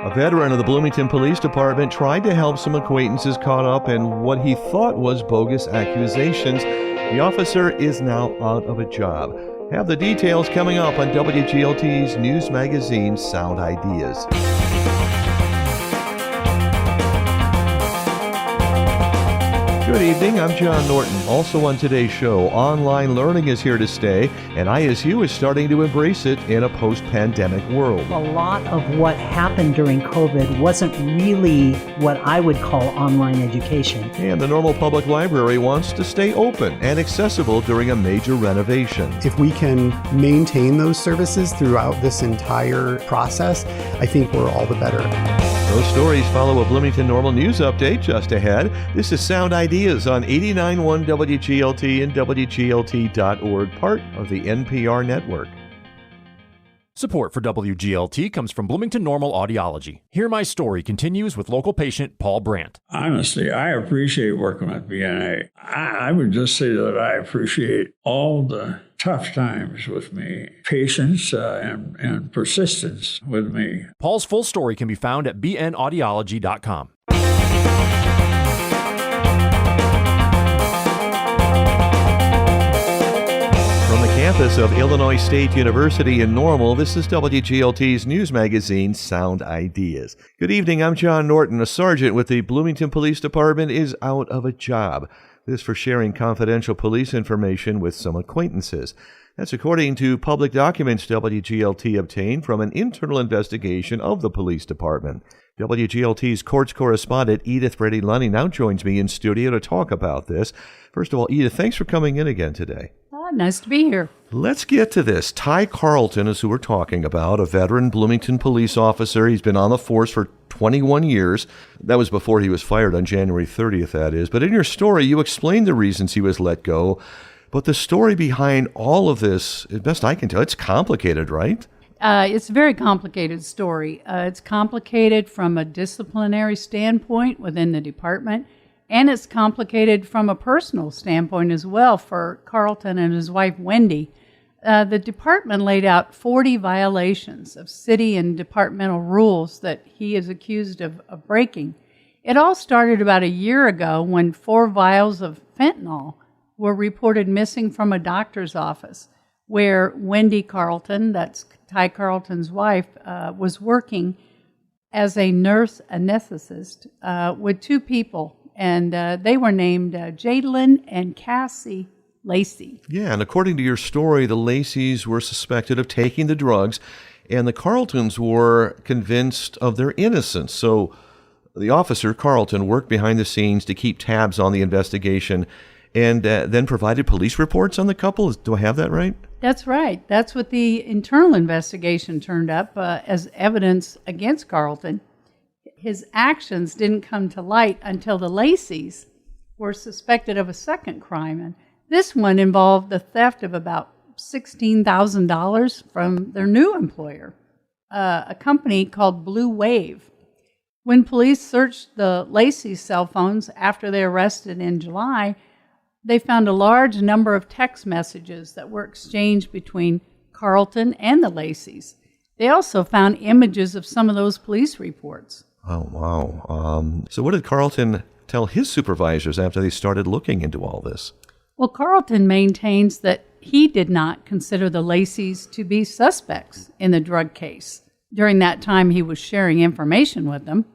A veteran of the Bloomington Police Department tried to help some acquaintances caught up in what he thought was bogus accusations. The officer is now out of a job. Have the details coming up on WGLT's news magazine, Sound Ideas. Good evening, I'm John Norton. Also on today's show, online learning is here to stay, and ISU is starting to embrace it in a post-pandemic world. A lot of what happened during COVID wasn't really what I would call online education. And the Normal Public Library wants to stay open and accessible during a major renovation. If we can maintain those services throughout this entire process, I think we're all the better. Those stories follow a Bloomington Normal News update just ahead. This is Sound Ideas on 89.1 WGLT and WGLT.org, part of the NPR network. Support for WGLT comes from Bloomington Normal Audiology. Hear My Story continues with local patient Paul Brandt. Honestly, I appreciate working with BNA. I would just say that I appreciate all the tough times with me, patience and persistence with me. Paul's full story can be found at bnaudiology.com. From the campus of Illinois State University in Normal, this is WGLT's news magazine, Sound Ideas. Good evening, I'm John Norton. A sergeant with the Bloomington Police Department is out of a job. This for sharing confidential police information with some acquaintances. That's according to public documents WGLT obtained from an internal investigation of the police department. WGLT's courts correspondent Edith Brady-Lunny now joins me in studio to talk about this. First of all, Edith, thanks for coming in again today. Nice to be here. Let's get to this. Ty Carlton is who we're talking about, a veteran Bloomington police officer. He's been on the force for 21 years. That was before he was fired on January 30th, that is. But in your story, you explained the reasons he was let go. But the story behind all of this, as best I can tell, it's complicated, right? It's a very complicated story. It's complicated from a disciplinary standpoint within the department, and it's complicated from a personal standpoint as well for Carlton and his wife, Wendy. The department laid out 40 violations of city and departmental rules that he is accused of breaking. It all started about a year ago when 4 vials of fentanyl were reported missing from a doctor's office where Wendy Carlton, that's Ty Carlton's wife, was working as a nurse anesthetist with 2 people. And they were named Jadlyn and Cassie Lacey. Yeah, and according to your story, the Laceys were suspected of taking the drugs, and the Carltons were convinced of their innocence. So the officer, Carlton, worked behind the scenes to keep tabs on the investigation and then provided police reports on the couple. Do I have that right? That's right. That's what the internal investigation turned up as evidence against Carlton. His actions didn't come to light until the Laceys were suspected of a second crime. And this one involved the theft of about $16,000 from their new employer, a company called Blue Wave. When police searched the Laceys' cell phones after they arrested in July, they found a large number of text messages that were exchanged between Carlton and the Laceys. They also found images of some of those police reports. Oh, wow. So what did Carlton tell his supervisors after they started looking into all this? Well, Carlton maintains that he did not consider the Laceys to be suspects in the drug case. During that time, he was sharing information with them.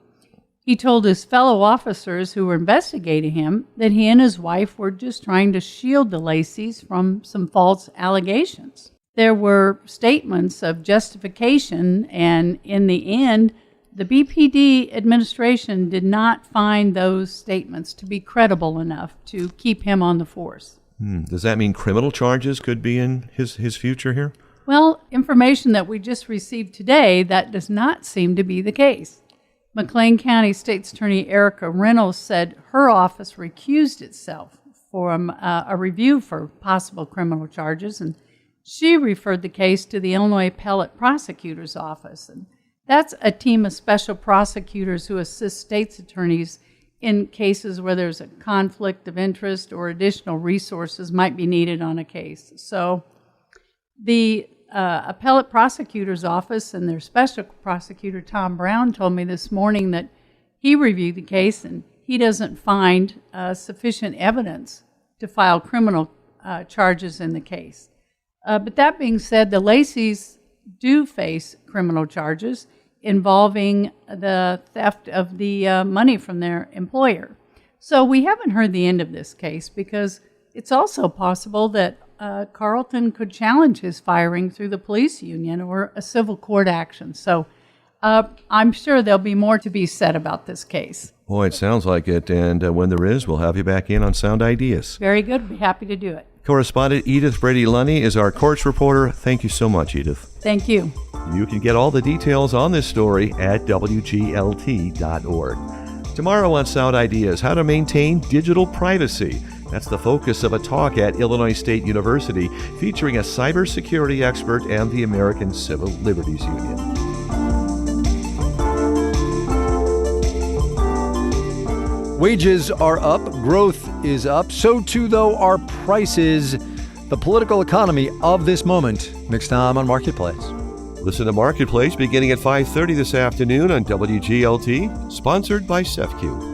He told his fellow officers who were investigating him that he and his wife were just trying to shield the Laceys from some false allegations. There were statements of justification, and in the end, the BPD administration did not find those statements to be credible enough to keep him on the force. Does that mean criminal charges could be in his future here? Well, information that we just received today, that does not seem to be the case. McLean County State's Attorney Erica Reynolds said her office recused itself from a review for possible criminal charges, and she referred the case to the Illinois Appellate Prosecutor's Office. And that's a team of special prosecutors who assist state's attorneys in cases where there's a conflict of interest or additional resources might be needed on a case. So the appellate prosecutor's office and their special prosecutor, Tom Brown, told me this morning that he reviewed the case and he doesn't find sufficient evidence to file criminal charges in the case. But that being said, the Lacey's do face criminal charges involving the theft of the money from their employer. So we haven't heard the end of this case because it's also possible that Carlton could challenge his firing through the police union or a civil court action. So I'm sure there'll be more to be said about this case. Boy, it sounds like it. And when there is, we'll have you back in on Sound Ideas. Very good. Be happy to do it. Correspondent Edith Brady-Lunny is our courts reporter. Thank you so much, Edith. Thank you. You can get all the details on this story at WGLT.org. Tomorrow on Sound Ideas, how to maintain digital privacy. That's the focus of a talk at Illinois State University featuring a cybersecurity expert and the American Civil Liberties Union. Wages are up, growth is up, so too, though, are prices. The political economy of this moment. Next time on Marketplace. Listen to Marketplace beginning at 5:30 this afternoon on WGLT, sponsored by CEFCU.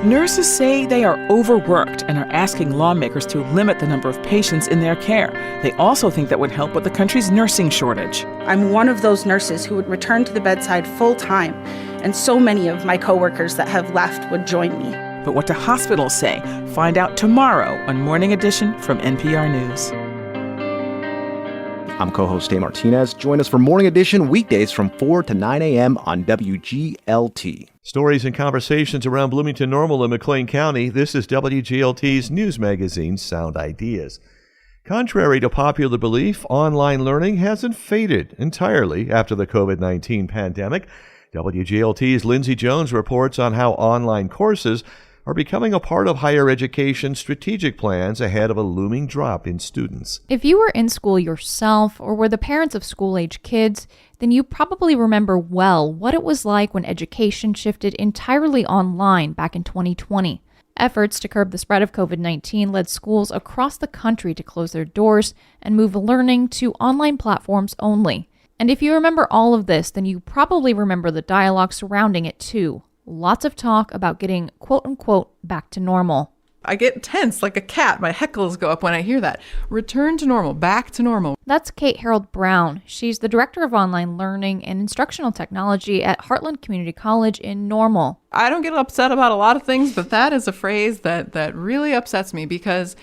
Nurses say they are overworked and are asking lawmakers to limit the number of patients in their care. They also think that would help with the country's nursing shortage. I'm one of those nurses who would return to the bedside full time, and so many of my coworkers that have left would join me. But what do hospitals say? Find out tomorrow on Morning Edition from NPR News. I'm co-host Dave Martinez. Join us for Morning Edition weekdays from 4 to 9 a.m. on WGLT. Stories and conversations around Bloomington, Normal, and McLean County. This is WGLT's news magazine, Sound Ideas. Contrary to popular belief, online learning hasn't faded entirely after the COVID-19 pandemic. WGLT's Lindsay Jones reports on how online courses are becoming a part of higher education strategic plans ahead of a looming drop in students. If you were in school yourself or were the parents of school-age kids, then you probably remember well what it was like when education shifted entirely online back in 2020. Efforts to curb the spread of COVID-19 led schools across the country to close their doors and move learning to online platforms only. And if you remember all of this, then you probably remember the dialogue surrounding it too. Lots of talk about getting quote-unquote back to normal. I get tense like a cat. My heckles go up when I hear that. Return to normal, back to normal. That's Kate Harold Brown. She's the Director of Online Learning and Instructional Technology at Heartland Community College in Normal. I don't get upset about a lot of things, but that is a phrase that really upsets me because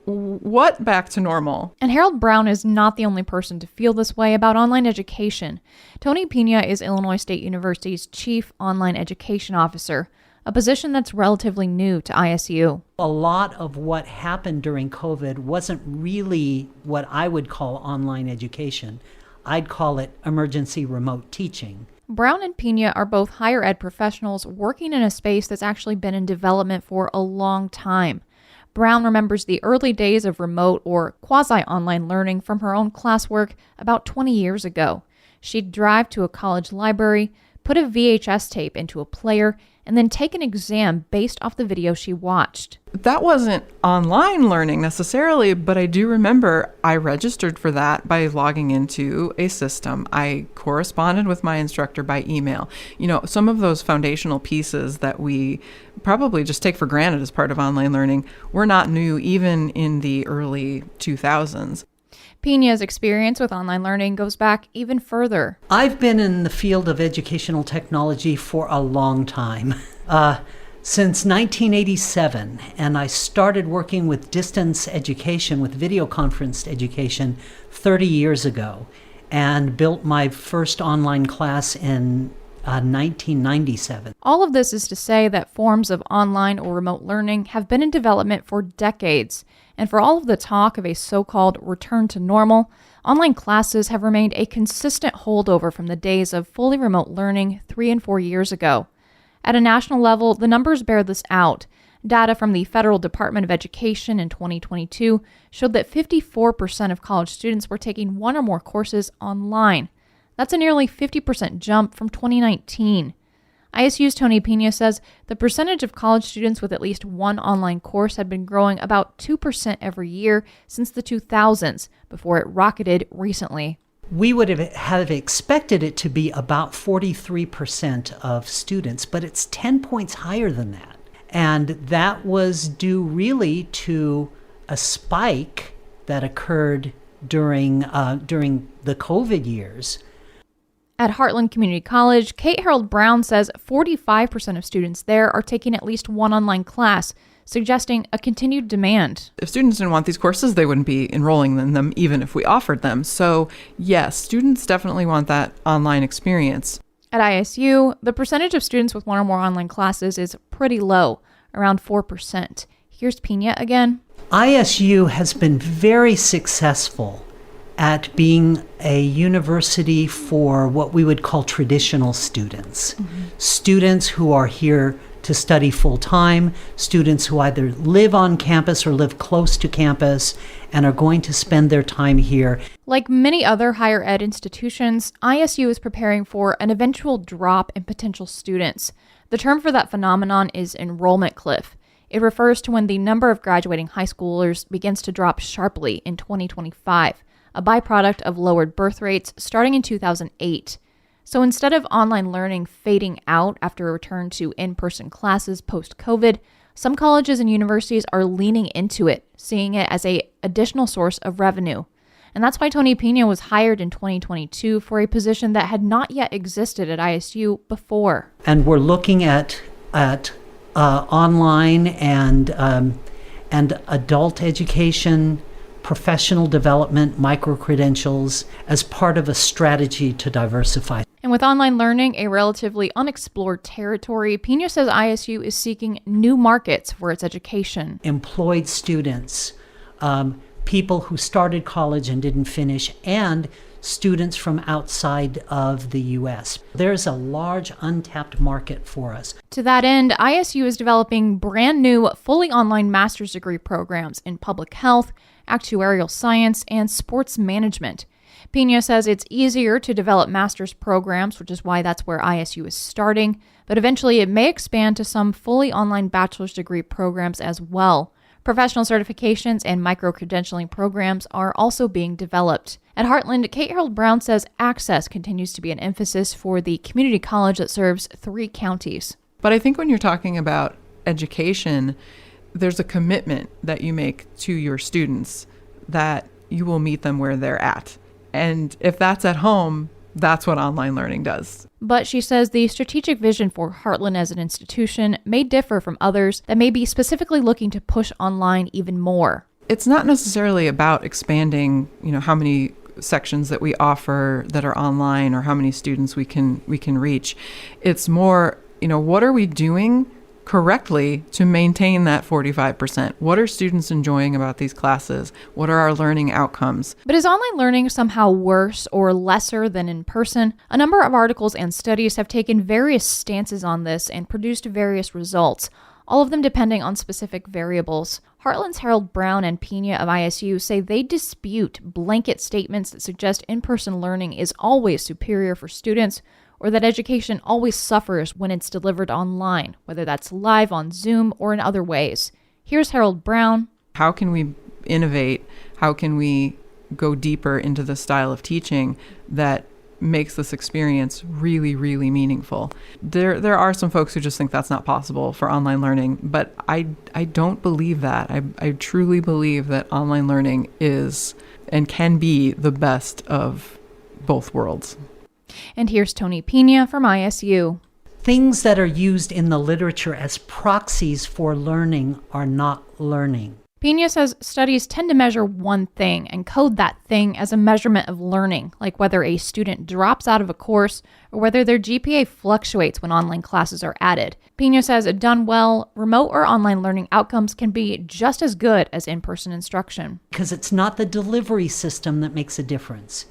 what back to normal? And Harold Brown is not the only person to feel this way about online education. Tony Pena is Illinois State University's Chief Online Education Officer, a position that's relatively new to ISU. A lot of what happened during COVID wasn't really what I would call online education. I'd call it emergency remote teaching. Brown and Pena are both higher ed professionals working in a space that's actually been in development for a long time. Brown remembers the early days of remote or quasi-online learning from her own classwork about 20 years ago. She'd drive to a college library, put a VHS tape into a player, and then take an exam based off the video she watched. That wasn't online learning necessarily, but I do remember I registered for that by logging into a system. I corresponded with my instructor by email. You know, some of those foundational pieces that we probably just take for granted as part of online learning were not new even in the early 2000s. Pena's experience with online learning goes back even further. I've been in the field of educational technology for a long time, since 1987, and I started working with distance education, with video conferenced education 30 years ago, and built my first online class in 1997. All of this is to say that forms of online or remote learning have been in development for decades. And for all of the talk of a so-called return to normal, online classes have remained a consistent holdover from the days of fully remote learning 3 and 4 years ago. At a national level, the numbers bear this out. Data from the Federal Department of Education in 2022 showed that 54% of college students were taking one or more courses online. That's a nearly 50% jump from 2019. ISU's Tony Pena says the percentage of college students with at least one online course had been growing about 2% every year since the 2000s, before it rocketed recently. We would have expected it to be about 43% of students, but it's 10 points higher than that. And that was due really to a spike that occurred during the COVID years. At Heartland Community College, Kate Harold Brown says 45% of students there are taking at least one online class, suggesting a continued demand. If students didn't want these courses, they wouldn't be enrolling in them even if we offered them. So yes, students definitely want that online experience. At ISU, the percentage of students with one or more online classes is pretty low, around 4%. Here's Pena again. ISU has been very successful at being a university for what we would call traditional students. Students who are here to study full-time, students who either live on campus or live close to campus and are going to spend their time here. Like many other higher ed institutions, ISU is preparing for an eventual drop in potential students. The term for that phenomenon is enrollment cliff. It refers to when the number of graduating high schoolers begins to drop sharply in 2025, a byproduct of lowered birth rates starting in 2008. So instead of online learning fading out after a return to in-person classes post-COVID, some colleges and universities are leaning into it, seeing it as an additional source of revenue. And that's why Tony Pena was hired in 2022 for a position that had not yet existed at ISU before. And we're looking at online and adult education, professional development, micro-credentials as part of a strategy to diversify. And with online learning a relatively unexplored territory, Pena says ISU is seeking new markets for its education. Employed students, people who started college and didn't finish, and students from outside of the U.S. There's a large untapped market for us. To that end, ISU is developing brand new, fully online master's degree programs in public health, actuarial science, and sports management. Pena says it's easier to develop master's programs, which is why that's where ISU is starting, but eventually it may expand to some fully online bachelor's degree programs as well. Professional certifications and micro-credentialing programs are also being developed. At Heartland, Kate Harold Brown says access continues to be an emphasis for the community college that serves 3 counties. But I think when you're talking about education, there's a commitment that you make to your students that you will meet them where they're at. And if that's at home, that's what online learning does. But she says the strategic vision for Heartland as an institution may differ from others that may be specifically looking to push online even more. It's not necessarily about expanding, how many sections that we offer that are online or how many students we can reach. It's more, what are we doing correctly to maintain that 45%? What are students enjoying about these classes? What are our learning outcomes? But is online learning somehow worse or lesser than in person? A number of articles and studies have taken various stances on this and produced various results, all of them depending on specific variables. Heartland's Harold Brown and Pena of ISU say they dispute blanket statements that suggest in-person learning is always superior for students, or that education always suffers when it's delivered online, whether that's live on Zoom or in other ways. Here's Harold Brown. How can we innovate? How can we go deeper into the style of teaching that makes this experience really, really meaningful? There are some folks who just think that's not possible for online learning, but I don't believe that. I truly believe that online learning is and can be the best of both worlds. And here's Tony Pena from ISU. Things that are used in the literature as proxies for learning are not learning. Pena says studies tend to measure one thing and code that thing as a measurement of learning, like whether a student drops out of a course or whether their GPA fluctuates when online classes are added. Pena says, done well, remote or online learning outcomes can be just as good as in-person instruction. Because it's not the delivery system that makes a difference.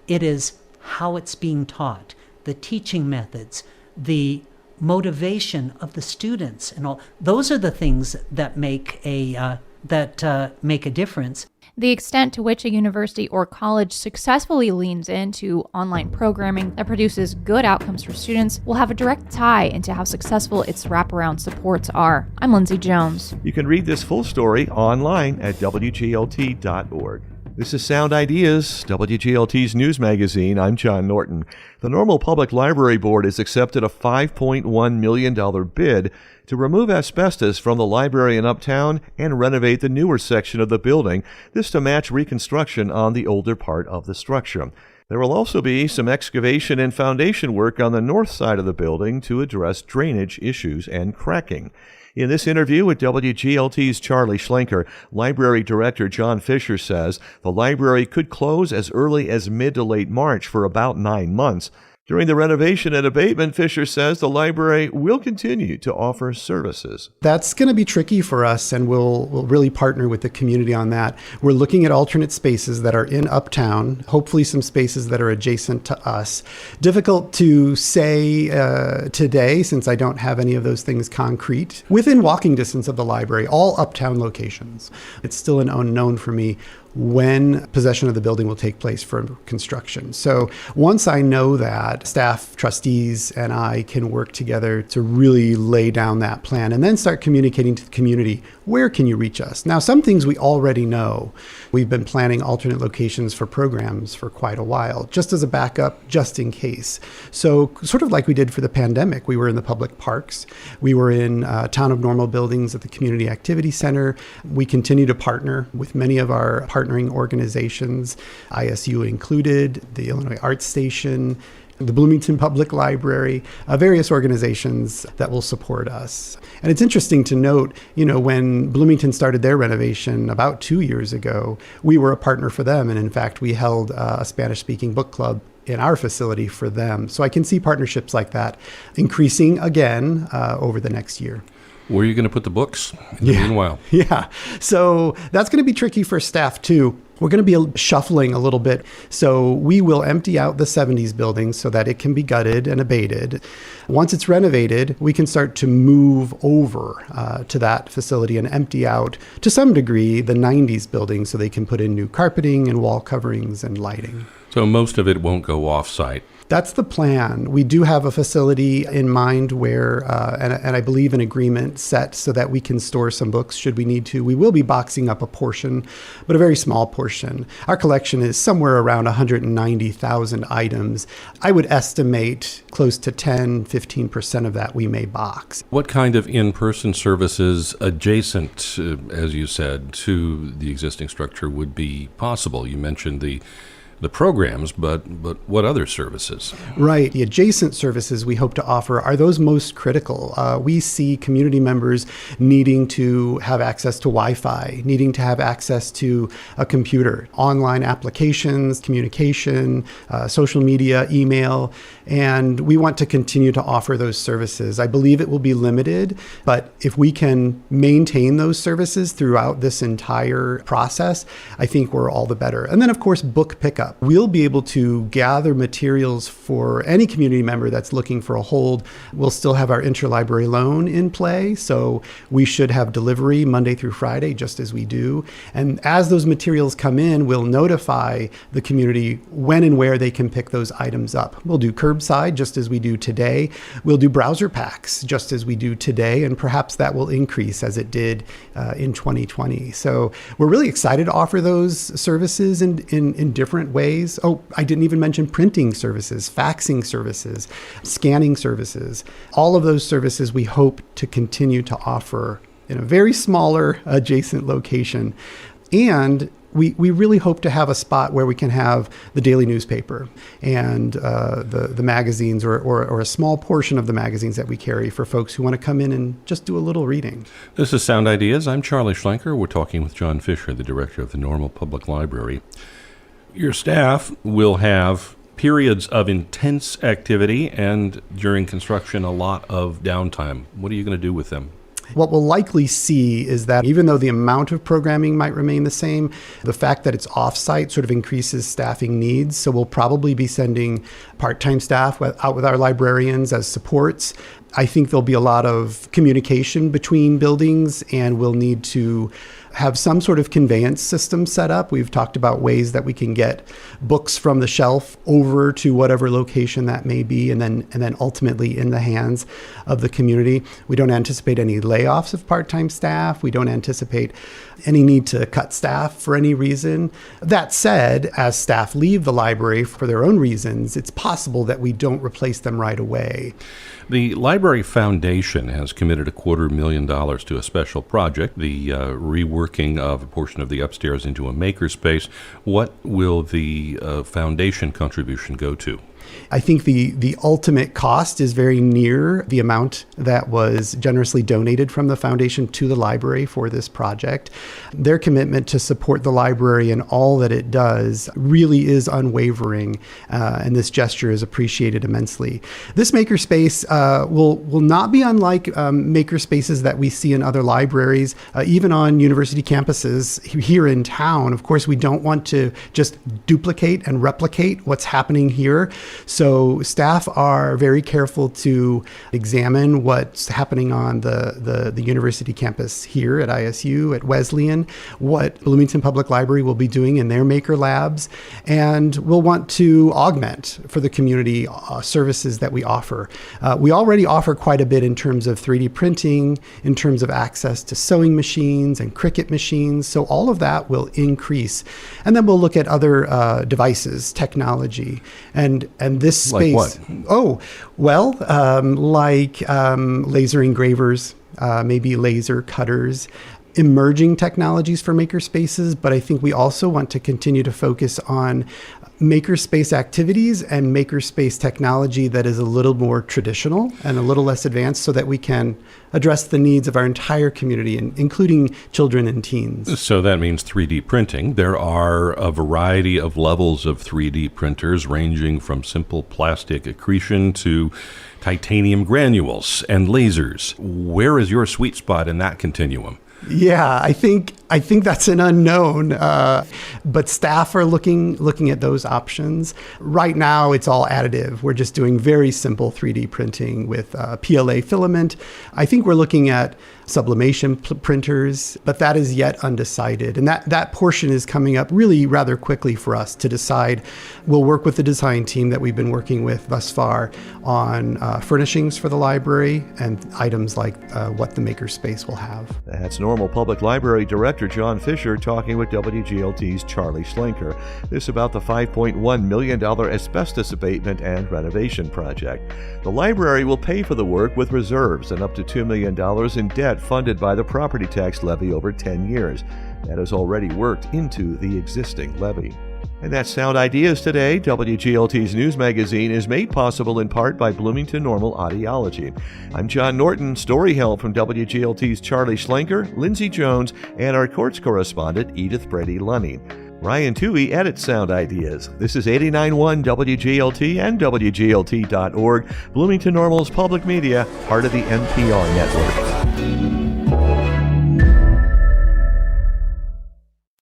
It is how it's being taught, the teaching methods, the motivation of the students, and all. Those are the things that make a that make a difference. The extent to which a university or college successfully leans into online programming that produces good outcomes for students will have a direct tie into how successful its wraparound supports are. I'm Lindsay Jones. You can read this full story online at WGLT.org. This is Sound Ideas, WGLT's news magazine. I'm John Norton. The Normal Public Library Board has accepted a $5.1 million bid to remove asbestos from the library in Uptown and renovate the newer section of the building, this to match reconstruction on the older part of the structure. There will also be some excavation and foundation work on the north side of the building to address drainage issues and cracking. In this interview with WGLT's Charlie Schlenker, Library Director John Fisher says the library could close as early as mid to late March for about 9 months. During the renovation and abatement, Fisher says the library will continue to offer services. That's going to be tricky for us, and we'll really partner with the community on that. We're looking at alternate spaces that are in Uptown, hopefully some spaces that are adjacent to us. Difficult to say today, since I don't have any of those things concrete. Within walking distance of the library, all Uptown locations. It's still an unknown for me when possession of the building will take place for construction. So once I know that, staff, trustees, and I can work together to really lay down that plan and then start communicating to the community, where can you reach us? Now, some things we already know. We've been planning alternate locations for programs for quite a while, just as a backup, just in case. So sort of like we did for the pandemic, we were in the public parks. We were in Town of Normal buildings at the Community Activity Center. We continue to partner with many of our partnering organizations, ISU included, the Illinois Arts Station, the Bloomington Public Library, various organizations that will support us. And it's interesting to note, when Bloomington started their renovation about 2 years ago, we were a partner for them. And in fact, we held a Spanish-speaking book club in our facility for them. So I can see partnerships like that increasing again over the next year. Where are you going to put the books in the meanwhile? Yeah. So that's going to be tricky for staff too. We're going to be shuffling a little bit. So we will empty out the 70s building so that it can be gutted and abated. Once it's renovated, we can start to move over to that facility and empty out, to some degree, the 90s building so they can put in new carpeting and wall coverings and lighting. So most of it won't go off-site. That's the plan. We do have a facility in mind where, and I believe an agreement set so that we can store some books should we need to. We will be boxing up a portion, but a very small portion. Our collection is somewhere around 190,000 items. I would estimate close to 10-15% of that we may box. What kind of in-person services adjacent, as you said, to the existing structure would be possible? You mentioned the programs, but what other services? Right. The adjacent services we hope to offer are those most critical. We see community members needing to have access to Wi-Fi, needing to have access to a computer, online applications, communication, social media, email, and we want to continue to offer those services. I believe it will be limited, but if we can maintain those services throughout this entire process, I think we're all the better. And then, of course, book pickup. We'll be able to gather materials for any community member that's looking for a hold. We'll still have our interlibrary loan in play, so we should have delivery Monday through Friday, just as we do. And as those materials come in, we'll notify the community when and where they can pick those items up. We'll do curbside, just as we do today. We'll do browser packs, just as we do today, and perhaps that will increase as it did in 2020. So we're really excited to offer those services in different ways. Oh, I didn't even mention printing services, faxing services, scanning services. All of those services we hope to continue to offer in a very smaller adjacent location. And we really hope to have a spot where we can have the daily newspaper and the magazines or a small portion of the magazines that we carry for folks who want to come in and just do a little reading. This is Sound Ideas. I'm Charlie Schlenker. We're talking with John Fisher, the director of the Normal Public Library. Your staff will have periods of intense activity and during construction a lot of downtime. What are you going to do with them? What we'll likely see is that even though the amount of programming might remain the same, the fact that it's off-site sort of increases staffing needs. So we'll probably be sending part-time staff out with our librarians as supports. I think there'll be a lot of communication between buildings, and we'll need to have some sort of conveyance system set up. We've talked about ways that we can get books from the shelf over to whatever location that may be, and then ultimately in the hands of the community. We don't anticipate any layoffs of part-time staff. We don't anticipate any need to cut staff for any reason. That said, as staff leave the library for their own reasons, it's possible that we don't replace them right away. The Library Foundation has committed $250,000 to a special project, the reworking of a portion of the upstairs into a makerspace. What will the foundation contribution go to? I think the ultimate cost is very near the amount that was generously donated from the foundation to the library for this project. Their commitment to support the library and all that it does really is unwavering, and this gesture is appreciated immensely. This makerspace will not be unlike makerspaces that we see in other libraries, even on university campuses here in town. Of course, we don't want to just duplicate and replicate what's happening here. So staff are very careful to examine what's happening on the university campus here at ISU, at Wesleyan, what Bloomington Public Library will be doing in their maker labs, and we'll want to augment for the community services that we offer. We already offer quite a bit in terms of 3D printing, in terms of access to sewing machines and Cricut machines, so all of that will increase. And then we'll look at other devices, technology, and this space. Like what? Oh, well, laser engravers, maybe laser cutters, emerging technologies for makerspaces, but I think we also want to continue to focus on makerspace activities and makerspace technology that is a little more traditional and a little less advanced, so that we can address the needs of our entire community, including children and teens. So that means 3D printing. There are a variety of levels of 3D printers, ranging from simple plastic accretion to titanium granules and lasers. Where is your sweet spot in that continuum? Yeah, I think that's an unknown, but staff are looking at those options. Right now, it's all additive. We're just doing very simple 3D printing with PLA filament. I think we're looking at sublimation printers, but that is yet undecided. And that portion is coming up really rather quickly for us to decide. We'll work with the design team that we've been working with thus far on furnishings for the library and items like what the makerspace will have. That's Normal Public Library Director John Fisher talking with WGLT's Charlie Schlenker. This about the $5.1 million asbestos abatement and renovation project. The library will pay for the work with reserves and up to $2 million in debt funded by the property tax levy over 10 years. That has already worked into the existing levy. And that's Sound Ideas today. WGLT's news magazine is made possible in part by Bloomington Normal Audiology. I'm John Norton, story help from WGLT's Charlie Schlenker, Lindsay Jones, and our courts correspondent Edith Brady-Lunny. Ryan Toohey edits Sound Ideas. This is 89.1 WGLT and WGLT.org, Bloomington Normal's public media, part of the NPR network.